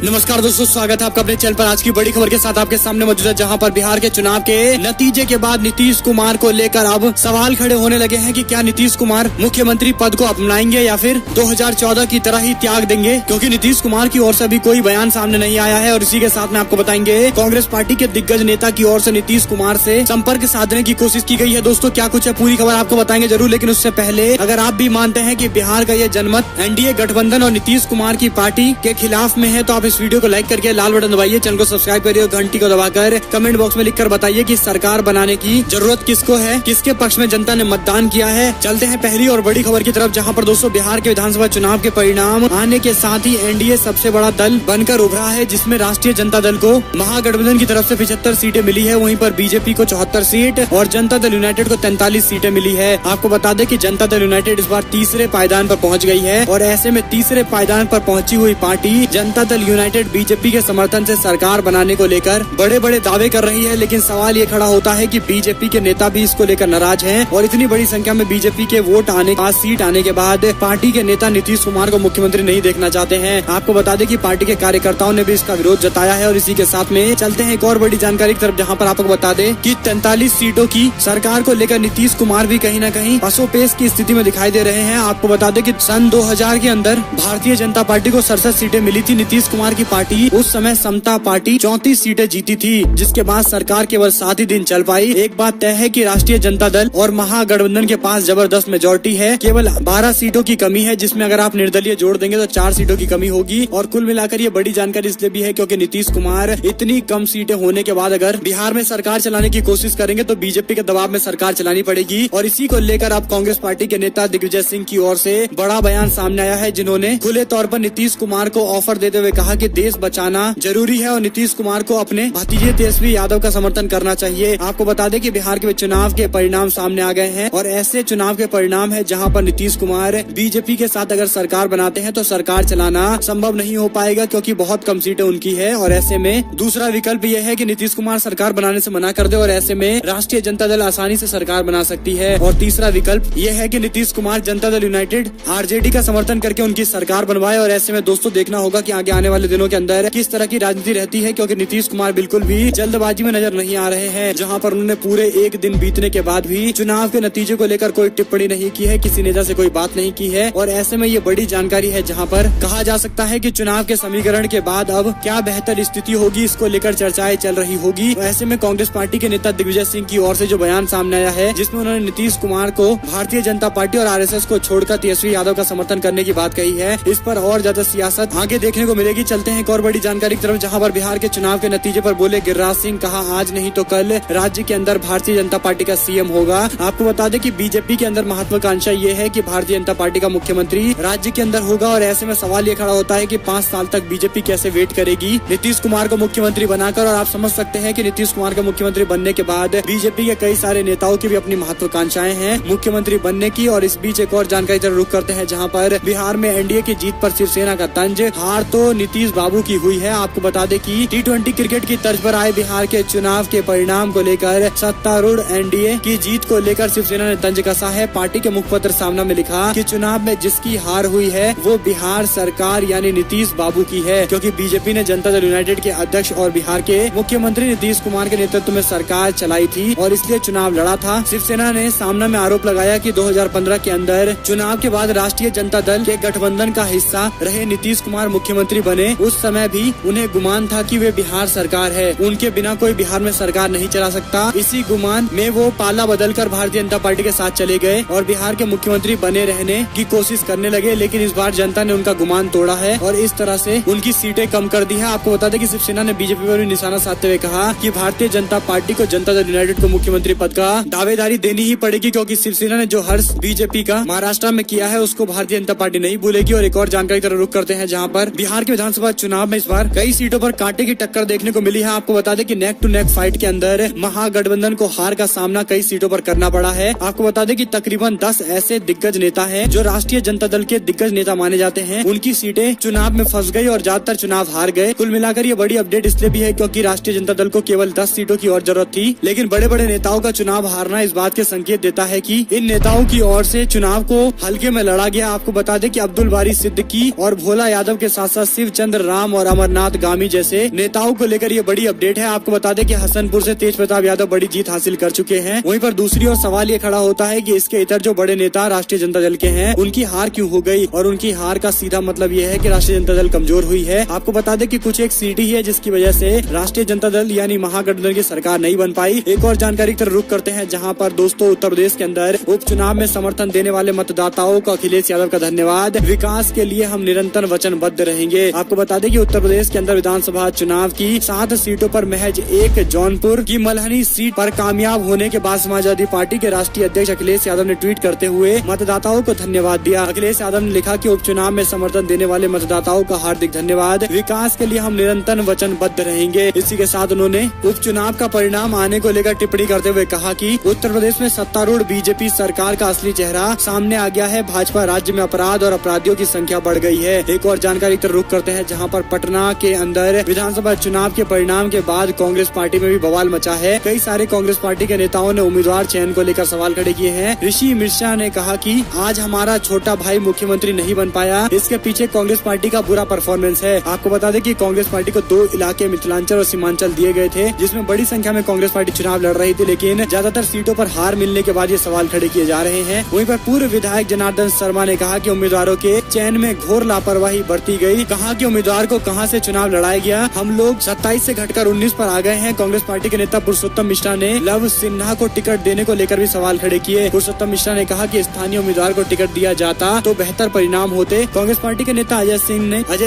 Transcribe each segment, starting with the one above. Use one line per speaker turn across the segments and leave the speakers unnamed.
नमस्कार दोस्तों, स्वागत है आपका अपने चैनल पर। आज की बड़ी खबर के साथ आपके सामने मौजूद है, जहां पर बिहार के चुनाव के नतीजे के बाद नीतीश कुमार को लेकर अब सवाल खड़े होने लगे हैं कि क्या नीतीश कुमार मुख्यमंत्री पद को अपनाएंगे या फिर 2014 की तरह ही त्याग देंगे, क्योंकि नीतीश कुमार की ओर से अभी कोई बयान सामने नहीं आया है। और इसी के साथ में आपको बताएंगे कांग्रेस पार्टी के दिग्गज नेता की ओर से नीतीश कुमार से संपर्क साधने की कोशिश की गई है। दोस्तों क्या कुछ है, पूरी खबर आपको बताएंगे जरूर, लेकिन उससे पहले अगर आप भी मानते हैं कि बिहार का ये जनमत एनडीए गठबंधन और नीतीश कुमार की पार्टी के खिलाफ में है, तो आप इस वीडियो को लाइक करके लाल बटन दबाइए, चैनल को सब्सक्राइब करिए और घंटी को दबाकर कमेंट बॉक्स में लिखकर बताइए कि सरकार बनाने की जरूरत किसको है, किसके पक्ष में जनता ने मतदान किया है। चलते हैं पहली और बड़ी खबर की तरफ, जहां पर दोस्तों बिहार के विधानसभा चुनाव के परिणाम आने के साथ ही एनडीए सबसे बड़ा दल बनकर उभरा है, जिसमें राष्ट्रीय जनता दल को महागठबंधन की तरफ से 75 सीटें मिली है, वहीं पर बीजेपी को 74 सीट और जनता दल यूनाइटेड को 43 सीटें मिली है। आपको बता दें कि जनता दल यूनाइटेड इस बार तीसरे पायदान पर पहुंच गई है, और ऐसे में तीसरे पायदान पर पहुंची हुई party Janata Dal United BJP के समर्थन से सरकार बनाने को लेकर बड़े बड़े दावे कर रही है। लेकिन सवाल ये खड़ा होता है कि बीजेपी के नेता भी इसको लेकर नाराज हैं, और इतनी बड़ी संख्या में बीजेपी के वोट आने 5 सीट आने के बाद पार्टी के नेता नीतीश कुमार को मुख्यमंत्री नहीं देखना चाहते हैं। आपको बता दें कि पार्टी के कार्यकर्ताओं ने भी इसका विरोध जताया है। और इसी के साथ में चलते हैं एक और बड़ी जानकारी की तरफ, जहां पर आपको बता दें कि 43 सीटों की सरकार को लेकर नीतीश कुमार भी कहीं न कहीं पसोपेश की स्थिति में दिखाई दे रहे हैं। आपको बता दें कि सन 2000 के अंदर भारतीय जनता पार्टी को 67 सीटें मिली थी। नीतीश कुमार की पार्टी उस समय समता पार्टी 34 सीटें जीती थी, जिसके बाद सरकार केवल 7 ही दिन चल पाई। एक बात तय है कि राष्ट्रीय जनता दल और महागठबंधन के पास जबरदस्त मेजोरिटी है, केवल 12 सीटों की कमी है, जिसमें अगर आप निर्दलीय जोड़ देंगे तो 4 सीटों की कमी होगी। और कुल मिलाकर ये बड़ी जानकारी इसलिए भी है क्योंकि नीतीश कुमार इतनी कम सीटें होने के बाद अगर बिहार में सरकार चलाने की कोशिश करेंगे तो बीजेपी के दबाव में सरकार चलानी पड़ेगी। और इसी को लेकर अब कांग्रेस पार्टी के नेता दिग्विजय सिंह की ओर से बड़ा बयान सामने आया है, जिन्होंने खुले तौर पर नीतीश कुमार को ऑफर देते हुए कहा कि देश बचाना जरूरी है और नीतीश कुमार को अपने भतीजे तेजस्वी यादव का समर्थन करना चाहिए। आपको बता दें कि बिहार के चुनाव के परिणाम सामने आ गए हैं, और ऐसे चुनाव के परिणाम है जहां पर नीतीश कुमार बीजेपी के साथ अगर सरकार बनाते हैं तो सरकार चलाना संभव नहीं हो पाएगा, क्योंकि बहुत कम सीटें उनकी है। और ऐसे में दूसरा विकल्प यह है कि नीतीश कुमार सरकार बनाने से मना कर दे, और ऐसे में राष्ट्रीय जनता दल आसानी से सरकार बना सकती है। और तीसरा विकल्प यह है कि नीतीश कुमार जनता दल यूनाइटेड आरजेडी का समर्थन करके उनकी सरकार बनवाए। और ऐसे में दोस्तों देखना होगा कि आगे आने वाले दिनों के अंदर किस तरह की राजनीति रहती है, क्योंकि नीतीश कुमार बिल्कुल भी जल्दबाजी में नजर नहीं आ रहे हैं, जहां पर उन्होंने पूरे एक दिन बीतने के बाद भी चुनाव के नतीजे को लेकर कोई टिप्पणी नहीं की है, किसी नेता से कोई बात नहीं की है। और ऐसे में ये बड़ी जानकारी है, जहां पर कहा जा सकता है कि चुनाव के समीकरण के बाद अब क्या बेहतर स्थिति होगी, इसको लेकर चर्चाएं चल रही होगी। तो ऐसे में कांग्रेस पार्टी के नेता दिग्विजय सिंह की ओर से जो बयान सामने आया है, जिसमें उन्होंने नीतीश कुमार को भारतीय जनता पार्टी और आरएसएस को छोड़कर तेजस्वी यादव का समर्थन करने की बात कही है, इस पर और ज्यादा सियासत आगे देखने को मिलेगी। चलते हैं एक और बड़ी जानकारी की तरफ, जहां पर बिहार के चुनाव के नतीजे पर बोले गिरिराज सिंह, कहा आज नहीं तो कल राज्य के अंदर भारतीय जनता पार्टी का सीएम होगा। आपको बता दें कि बीजेपी के अंदर महत्वाकांक्षा ये है कि भारतीय जनता पार्टी का मुख्यमंत्री राज्य के अंदर होगा। और ऐसे में सवाल ये खड़ा होता है कि 5 साल तक बीजेपी कैसे वेट करेगी नीतीश कुमार को मुख्यमंत्री बनाकर। और आप समझ सकते हैं कि नीतीश कुमार का मुख्यमंत्री बनने के बाद बीजेपी के कई सारे नेताओं की भी अपनी महत्वाकांक्षाएं हैं मुख्यमंत्री बनने की। और इस बीच एक और जानकारी तरफ रुख करते हैं, जहां पर बिहार में एनडीए की जीत पर शिवसेना का तंज, हार तो नीतीश बाबू की हुई है। आपको बता दें कि T20 क्रिकेट की तर्ज पर आए बिहार के चुनाव के परिणाम को लेकर सत्तारूढ़ एनडीए की जीत को लेकर शिवसेना ने तंज कसा है। पार्टी के मुखपत्र सामना में लिखा कि चुनाव में जिसकी हार हुई है वो बिहार सरकार यानी नीतीश बाबू की है, क्योंकि बीजेपी ने जनता दल यूनाइटेड के अध्यक्ष और बिहार के मुख्यमंत्री नीतीश कुमार के नेतृत्व में सरकार चलाई थी और इसलिए चुनाव लड़ा था। शिवसेना ने सामना में आरोप लगाया कि 2015 के अंदर चुनाव के बाद राष्ट्रीय जनता दल के गठबंधन का हिस्सा रहे नीतीश कुमार मुख्यमंत्री बने, उस समय भी उन्हें गुमान था कि वे बिहार सरकार है, उनके बिना कोई बिहार में सरकार नहीं चला सकता। इसी गुमान में वो पाला बदलकर भारतीय जनता पार्टी के साथ चले गए और बिहार के मुख्यमंत्री बने रहने की कोशिश करने लगे। लेकिन इस बार जनता ने उनका गुमान तोड़ा है और इस तरह से उनकी सीटें कम कर दी है। आपको बता दें कि शिवसेना ने बीजेपी पर भी निशाना साधते हुए कहा कि भारतीय जनता पार्टी को जनता दल यूनाइटेड को मुख्यमंत्री पद का दावेदारी देनी ही पड़ेगी, क्योंकि शिवसेना ने जो हर्ष बीजेपी का महाराष्ट्र में किया है उसको भारतीय जनता पार्टी नहीं भूलेगी। और एक और जानकारी तरफ रुख करते हैं, जहां पर बिहार के विधानसभा चुनाव में इस बार कई सीटों पर कांटे की टक्कर देखने को मिली है। आपको बता दें कि नेक टू नेक फाइट के अंदर महागठबंधन को हार का सामना कई सीटों पर करना पड़ा है। आपको बता दें कि तकरीबन 10 ऐसे दिग्गज नेता हैं जो राष्ट्रीय जनता दल के दिग्गज नेता माने जाते हैं, उनकी सीटें चुनाव में फंस गई और ज्यादातर चुनाव हार गए। कुल मिलाकर ये बड़ी अपडेट इसलिए भी है क्योंकि राष्ट्रीय जनता दल को केवल 10 सीटों की और जरूरत थी, लेकिन बड़े बड़े नेताओं का चुनाव हारना इस बात के संकेत देता है कि इन नेताओं की ओर से चुनाव को हल्के में लड़ा गया। आपको बता दें कि अब्दुल बारी सिद्दीकी और भोला यादव के साथ साथ शिवचंद्र रामचंद्र राम और अमरनाथ गामी जैसे नेताओं को लेकर ये बड़ी अपडेट है। आपको बता दें कि हसनपुर से तेज प्रताप यादव बड़ी जीत हासिल कर चुके हैं। वहीं पर दूसरी ओर सवाल ये खड़ा होता है कि इसके इतर जो बड़े नेता राष्ट्रीय जनता दल के हैं उनकी हार क्यों हो गई, और उनकी हार का सीधा मतलब ये है कि राष्ट्रीय जनता दल कमजोर हुई है। आपको बता दें कि कुछ एक सीट ही है जिसकी वजह से राष्ट्रीय जनता दल यानी महागठबंधन की सरकार नहीं बन पाई। एक और जानकारी की तरफ रुख करते हैं, जहां पर दोस्तों उत्तर प्रदेश के अंदर उपचुनाव में समर्थन देने वाले मतदाताओं को अखिलेश यादव का धन्यवाद। विकास के लिए हम निरंतर वचनबद्ध रहेंगे। आपको बता दें कि उत्तर प्रदेश के अंदर विधानसभा चुनाव की 7 सीटों पर महज एक जौनपुर की मल्हनी सीट पर कामयाब होने के बाद समाजवादी पार्टी के राष्ट्रीय अध्यक्ष अखिलेश यादव ने ट्वीट करते हुए मतदाताओं को धन्यवाद दिया। अखिलेश यादव ने लिखा कि उपचुनाव में समर्थन देने वाले मतदाताओं का हार्दिक धन्यवाद। विकास के लिए हम निरंतर वचनबद्ध रहेंगे। इसी के साथ उन्होंने उपचुनाव का परिणाम आने को लेकर टिप्पणी करते हुए कहा कि उत्तर प्रदेश में सत्तारूढ़ बीजेपी सरकार का असली चेहरा सामने आ गया है। भाजपा राज्य में अपराध और अपराधियों की संख्या बढ़ गई है। एक और जानकारी की तरफ रुख करते हैं, जहां पर पटना के अंदर विधानसभा चुनाव के परिणाम के बाद कांग्रेस पार्टी में भी बवाल मचा है। कई सारे कांग्रेस पार्टी के नेताओं ने उम्मीदवार चयन को लेकर सवाल खड़े किए हैं। ऋषि मिश्रा ने कहा कि आज हमारा छोटा भाई मुख्यमंत्री नहीं बन पाया, इसके पीछे कांग्रेस पार्टी का बुरा परफॉर्मेंस है। आपको बता दें कि कांग्रेस पार्टी को 2 इलाके मिथिलांचल और सीमांचल दिए गए थे, जिसमें बड़ी संख्या में कांग्रेस पार्टी चुनाव लड़ रही थी, लेकिन ज्यादातर सीटों पर हार मिलने के बाद ये सवाल खड़े किए जा रहे हैं। वहीं पर पूर्व विधायक जनार्दन शर्मा ने कहा कि उम्मीदवारों के चयन में घोर लापरवाही बरती गई। कहा कि उम्मीदवार को कहां से चुनाव लड़ाया गया, हम लोग 27 से घटकर 19 पर आ गए हैं। कांग्रेस पार्टी के नेता पुरुषोत्तम मिश्रा ने लव सिन्हा को टिकट देने को लेकर भी सवाल खड़े किए। पुरुषोत्तम मिश्रा ने कहा कि स्थानीय उम्मीदवार को टिकट दिया जाता तो बेहतर परिणाम होते। कांग्रेस पार्टी के नेता अजय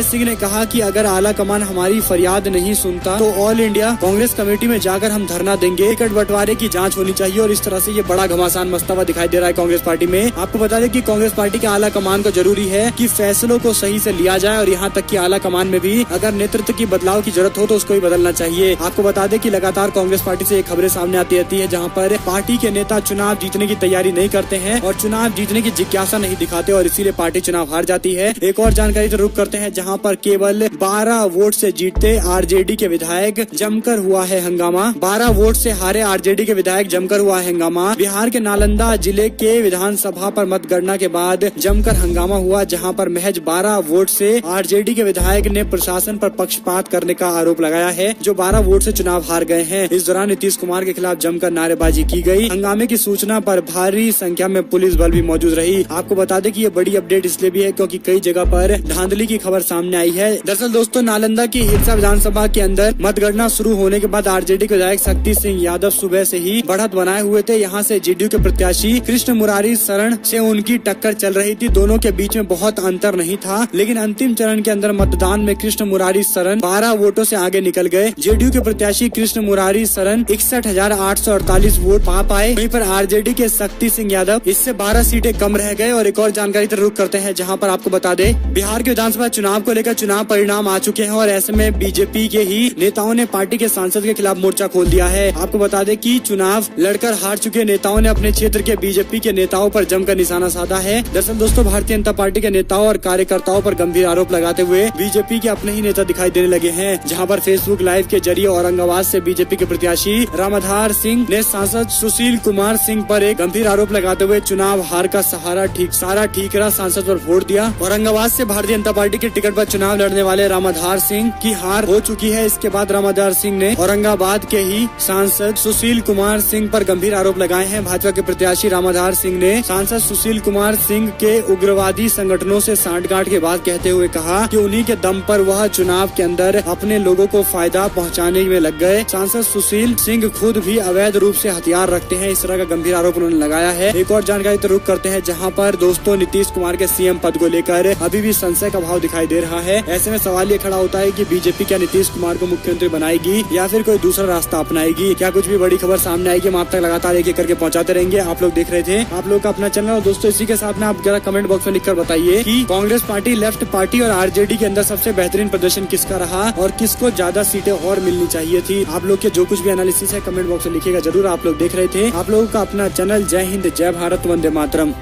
सिंह ने कहा कि अगर आला कमान हमारी फरियाद नहीं सुनता तो ऑल इंडिया कांग्रेस कमेटी में जाकर हम धरना देंगे। टिकट बंटवारे की जांच होनी चाहिए। और इस तरह से ये बड़ा घमासान मचता हुआ दिखाई दे रहा है कांग्रेस पार्टी में। आपको बता दें कि कांग्रेस पार्टी के आला कमान को जरूरी है कि फैसलों को सही से लिया जाए, और यहाँ तक कि आला कमान में भी अगर नेतृत्व की बदलाव की जरूरत हो तो उसको भी बदलना चाहिए। आपको बता दें कि लगातार कांग्रेस पार्टी से खबरें सामने आती रहती है, जहाँ पर पार्टी के नेता चुनाव जीतने की तैयारी नहीं करते हैं और चुनाव जीतने की जिज्ञासा नहीं दिखाते, और इसीलिए पार्टी चुनाव हार जाती है। एक और जानकारी से रुख करते हैं, जहाँ पर केवल 12 वोट से जीतते आरजेडी के विधायक जमकर हुआ है हंगामा। 12 वोट से हारे आरजेडी के विधायक जमकर हुआ है हंगामा। बिहार के नालंदा जिले के विधानसभा पर मतगणना के बाद जमकर हंगामा हुआ, जहां पर महज 12 वोट से आरजेडी के विधायक ने प्रशासन पर पक्षपात करने का आरोप लगाया है, जो 12 वोट से चुनाव हार गए हैं। इस दौरान नीतीश कुमार के खिलाफ जमकर नारेबाजी की गई। हंगामे की सूचना पर भारी संख्या में पुलिस बल भी मौजूद रही। आपको बता दें कि ये बड़ी अपडेट इसलिए भी है क्योंकि कई जगह पर धांधली की खबर सामने आई है। दरअसल दोस्तों, नालंदा की हिलसा विधानसभा के अंदर मतगणना शुरू होने के बाद आरजेडी के विधायक शक्ति सिंह यादव सुबह से ही बढ़त बनाए हुए थे। यहाँ से जेडीयू के प्रत्याशी कृष्ण मुरारी शरण से उनकी टक्कर चल रही थी। दोनों के बीच में बहुत अंतर नहीं था, लेकिन अंतिम चरण के अंदर मतदान में कृष्ण मुरारी शरण 12 वोटों से आगे निकल गए। जेडीयू के प्रत्याशी कृष्ण मुरारी शरण 61,848 वोट पा पाए। वहीं पर आरजेडी के शक्ति सिंह यादव इससे 12 सीटें कम रह गए। और एक और जानकारी पर रुख करते हैं, जहां पर आपको बता दें बिहार के विधानसभा चुनाव को लेकर चुनाव परिणाम आ चुके हैं, और ऐसे में बीजेपी के ही नेताओं ने पार्टी के सांसद के खिलाफ मोर्चा खोल दिया है। आपको बता दें कि चुनाव लड़कर हार चुके नेताओं ने अपने क्षेत्र के बीजेपी के नेताओं पर जमकर निशाना साधा है। दरअसल दोस्तों, भारतीय जनता पार्टी के नेताओं और कार्यकर्ताओं पर गंभीर आरोप लगाते हुए बीजेपी के अपने ही नेता दिखाई देने लगे हैं। जहां पर फेसबुक लाइव के जरिए औरंगाबाद से बीजेपी के प्रत्याशी रामाधार सिंह ने सांसद सुशील कुमार सिंह पर एक गंभीर आरोप लगाते हुए चुनाव हार का सारा ठीकरा सांसद पर फोड़ दिया। औरंगाबाद से भारतीय जनता पार्टी के टिकट पर चुनाव लड़ने वाले रामाधार सिंह की हार हो चुकी है। इसके बाद रामाधार सिंह ने औरंगाबाद के ही सांसद सुशील कुमार सिंह पर गंभीर आरोप लगाए हैं। भाजपा के प्रत्याशी रामाधार सिंह ने सांसद सुशील कुमार सिंह के उग्रवादी संगठनों से सांठगांठ के बाद कहते हुए कहा कि उन्हीं के दम पर वह चुनाव के अंदर अपने लोगों को फायदा पहुंचाने में लग गए। सांसद सुशील सिंह खुद भी अवैध रूप से हथियार रखते हैं, इस तरह का गंभीर आरोप उन्होंने लगाया है। एक और जानकारी तो रुख करते हैं, जहां पर दोस्तों नीतीश कुमार के सीएम पद को लेकर अभी भी संशय का भाव दिखाई दे रहा है। ऐसे में सवाल ये खड़ा होता है कि बीजेपी क्या नीतीश कुमार को मुख्यमंत्री बनाएगी या फिर कोई दूसरा रास्ता अपनाएगी। क्या कुछ भी बड़ी खबर सामने आएगी, हम आप तक लगातार एक एक करके पहुंचाते रहेंगे। आप लोग देख रहे थे आप लोग का अपना चैनल, और दोस्तों इसी के साथ में आप जरा कमेंट बॉक्स में लिखकर बताइए कि कांग्रेस पार्टी, लेफ्ट पार्टी और आरजेडी के अंदर सबसे बेहतरीन प्रदर्शन किसका रहा और किसको ज्यादा सीटें और मिलनी चाहिए थी। आप लोग के जो कुछ भी एनालिसिस है कमेंट बॉक्स में लिखिएगा जरूर। आप लोग देख रहे थे आप लोगों का अपना चैनल। जय हिंद, जय भारत, वंदे मातरम।